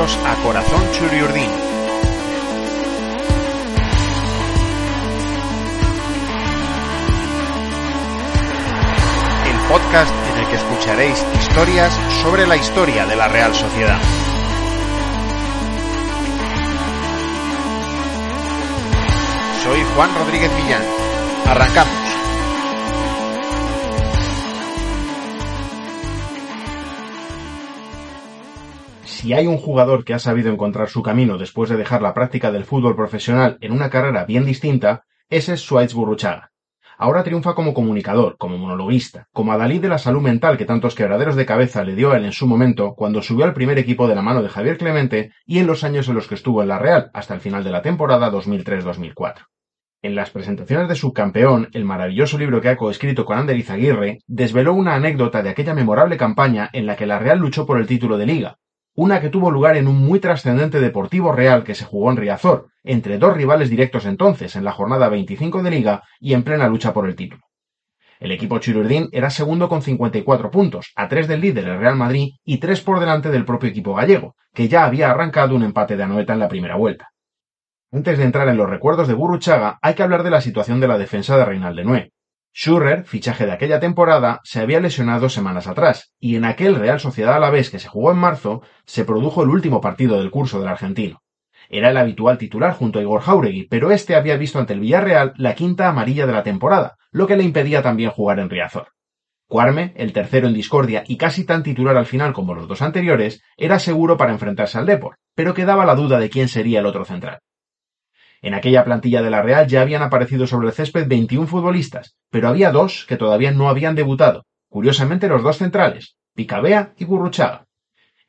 Bienvenidos a Corazón Churiurdin. El podcast en el que escucharéis historias sobre la historia de la Real Sociedad. Soy Juan Rodríguez Millán. Arrancamos. Si hay un jugador que ha sabido encontrar su camino después de dejar la práctica del fútbol profesional en una carrera bien distinta, ese es Zuaitz Gurruchaga. Ahora triunfa como comunicador, como monologuista, como adalid de la salud mental que tantos quebraderos de cabeza le dio a él en su momento cuando subió al primer equipo de la mano de Javier Clemente y en los años en los que estuvo en la Real, hasta el final de la temporada 2003-2004. En las presentaciones de Subcampeón, el maravilloso libro que ha coescrito con Ander Izaguirre, desveló una anécdota de aquella memorable campaña en la que la Real luchó por el título de Liga, una que tuvo lugar en un muy trascendente Deportivo Real que se jugó en Riazor, entre dos rivales directos entonces, en la jornada 25 de Liga y en plena lucha por el título. El equipo Churiurdin era segundo con 54 puntos, a 3 del líder, el Real Madrid, y 3 por delante del propio equipo gallego, que ya había arrancado un empate de Anoeta en la primera vuelta. Antes de entrar en los recuerdos de Gurruchaga, hay que hablar de la situación de la defensa de Reinald de Noé. Schürrer, fichaje de aquella temporada, se había lesionado semanas atrás, y en aquel Real Sociedad Alavés que se jugó en marzo, se produjo el último partido del curso del argentino. Era el habitual titular junto a Igor Jauregui, pero este había visto ante el Villarreal la quinta amarilla de la temporada, lo que le impedía también jugar en Riazor. Cuarme, el tercero en discordia y casi tan titular al final como los dos anteriores, era seguro para enfrentarse al Depor, pero quedaba la duda de quién sería el otro central. En aquella plantilla de la Real ya habían aparecido sobre el césped 21 futbolistas, pero había dos que todavía no habían debutado, curiosamente los dos centrales, Picabea y Gurruchaga.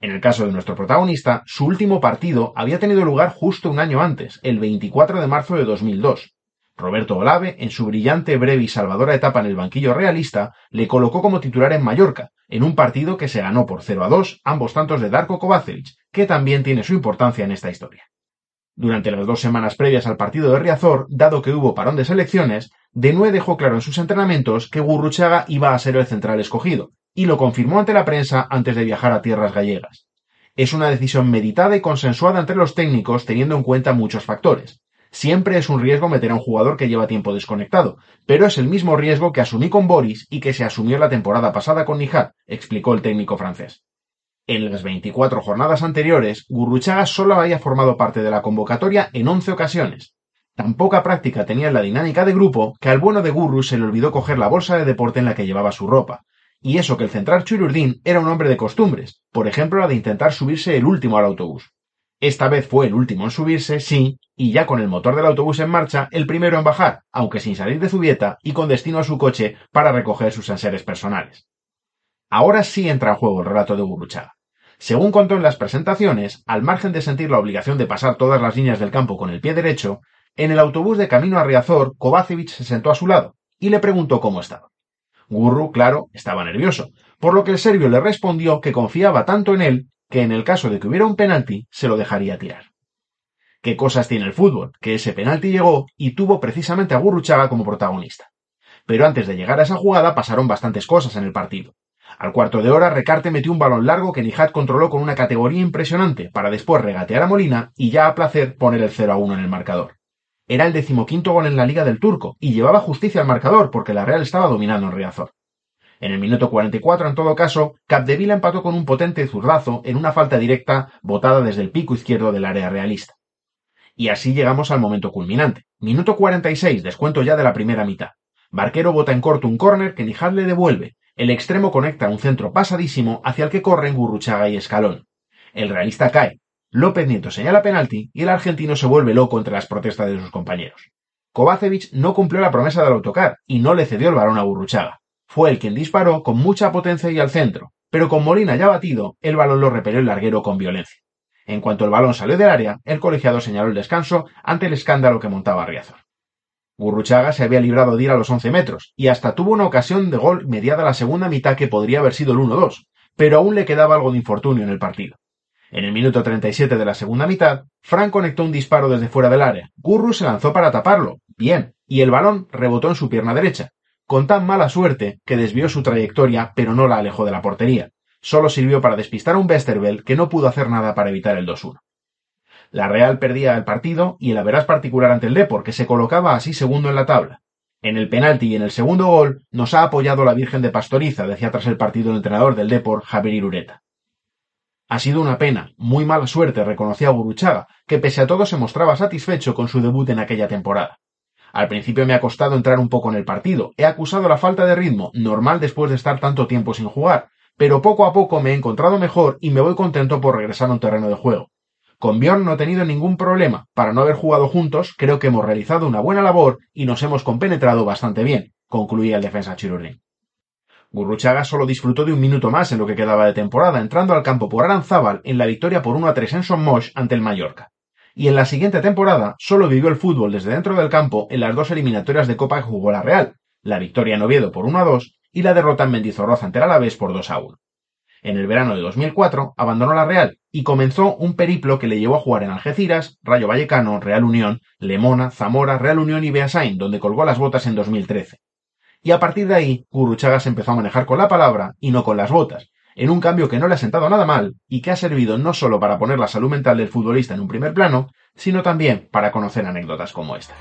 En el caso de nuestro protagonista, su último partido había tenido lugar justo un año antes, el 24 de marzo de 2002. Roberto Olave, en su brillante, breve y salvadora etapa en el banquillo realista, le colocó como titular en Mallorca, en un partido que se ganó por 0-2, ambos tantos de Darko Kovacevic, que también tiene su importancia en esta historia. Durante las 2 semanas previas al partido de Riazor, dado que hubo parón de selecciones, De Noé dejó claro en sus entrenamientos que Gurruchaga iba a ser el central escogido, y lo confirmó ante la prensa antes de viajar a tierras gallegas. Es una decisión meditada y consensuada entre los técnicos teniendo en cuenta muchos factores. Siempre es un riesgo meter a un jugador que lleva tiempo desconectado, pero es el mismo riesgo que asumí con Boris y que se asumió la temporada pasada con Nihat, explicó el técnico francés. En las 24 jornadas anteriores, Gurruchaga solo había formado parte de la convocatoria en 11 ocasiones. Tan poca práctica tenía en la dinámica de grupo que al bueno de Gurru se le olvidó coger la bolsa de deporte en la que llevaba su ropa. Y eso que el central Churiurdin era un hombre de costumbres, por ejemplo la de intentar subirse el último al autobús. Esta vez fue el último en subirse, sí, y ya con el motor del autobús en marcha, el primero en bajar, aunque sin salir de Zubieta y con destino a su coche para recoger sus enseres personales. Ahora sí entra en juego el relato de Gurruchaga. Según contó en las presentaciones, al margen de sentir la obligación de pasar todas las líneas del campo con el pie derecho, en el autobús de camino a Riazor, Kovacevic se sentó a su lado y le preguntó cómo estaba. Gurru, claro, estaba nervioso, por lo que el serbio le respondió que confiaba tanto en él que en el caso de que hubiera un penalti, se lo dejaría tirar. ¿Qué cosas tiene el fútbol? Que ese penalti llegó y tuvo precisamente a Gurruchaga como protagonista. Pero antes de llegar a esa jugada pasaron bastantes cosas en el partido. Al cuarto de hora, Recarte metió un balón largo que Nihat controló con una categoría impresionante para después regatear a Molina y ya a placer poner el 0-1 en el marcador. Era el 15º gol en la Liga del Turco y llevaba justicia al marcador porque la Real estaba dominando en Riazor. En el minuto 44, en todo caso, Capdevila empató con un potente zurdazo en una falta directa botada desde el pico izquierdo del área realista. Y así llegamos al momento culminante. Minuto 46, descuento ya de la primera mitad. Barquero bota en corto un córner que Nihat le devuelve. El extremo conecta un centro pasadísimo hacia el que corren Gurruchaga y Escalón. El realista cae. López Nieto señala penalti y el argentino se vuelve loco entre las protestas de sus compañeros. Kovacevic no cumplió la promesa del autocar y no le cedió el balón a Gurruchaga. Fue el quien disparó con mucha potencia y al centro, pero con Molina ya batido, el balón lo repelió el larguero con violencia. En cuanto el balón salió del área, el colegiado señaló el descanso ante el escándalo que montaba Riazor. Gurruchaga se había librado de ir a los 11 metros y hasta tuvo una ocasión de gol mediada la segunda mitad que podría haber sido el 1-2, pero aún le quedaba algo de infortunio en el partido. En el minuto 37 de la segunda mitad, Fran conectó un disparo desde fuera del área. Gurru se lanzó para taparlo, bien, y el balón rebotó en su pierna derecha, con tan mala suerte que desvió su trayectoria pero no la alejó de la portería. Solo sirvió para despistar a un Westerveld que no pudo hacer nada para evitar el 2-1. La Real perdía el partido y el average particular ante el Depor, que se colocaba así segundo en la tabla. En el penalti y en el segundo gol nos ha apoyado la Virgen de Pastoriza, decía tras el partido el entrenador del Depor, Javier Irureta. Ha sido una pena, muy mala suerte, reconocía Gurruchaga, que pese a todo se mostraba satisfecho con su debut en aquella temporada. Al principio me ha costado entrar un poco en el partido, he acusado la falta de ritmo, normal después de estar tanto tiempo sin jugar, pero poco a poco me he encontrado mejor y me voy contento por regresar a un terreno de juego. Con Bjorn no he tenido ningún problema, para no haber jugado juntos creo que hemos realizado una buena labor y nos hemos compenetrado bastante bien, concluía el defensa chirurdín. Gurruchaga solo disfrutó de un minuto más en lo que quedaba de temporada, entrando al campo por Aranzábal en la victoria por 1-3 en Sommoix ante el Mallorca. Y en la siguiente temporada solo vivió el fútbol desde dentro del campo en las dos eliminatorias de Copa que jugó la Real, la victoria en Oviedo por 1-2 y la derrota en Mendizorroza ante el Alavés por 2-1. En el verano de 2004 abandonó la Real y comenzó un periplo que le llevó a jugar en Algeciras, Rayo Vallecano, Real Unión, Lemona, Zamora, Real Unión y Beasain, donde colgó las botas en 2013. Y a partir de ahí, Gurruchaga se empezó a manejar con la palabra y no con las botas, en un cambio que no le ha sentado nada mal y que ha servido no solo para poner la salud mental del futbolista en un primer plano, sino también para conocer anécdotas como esta.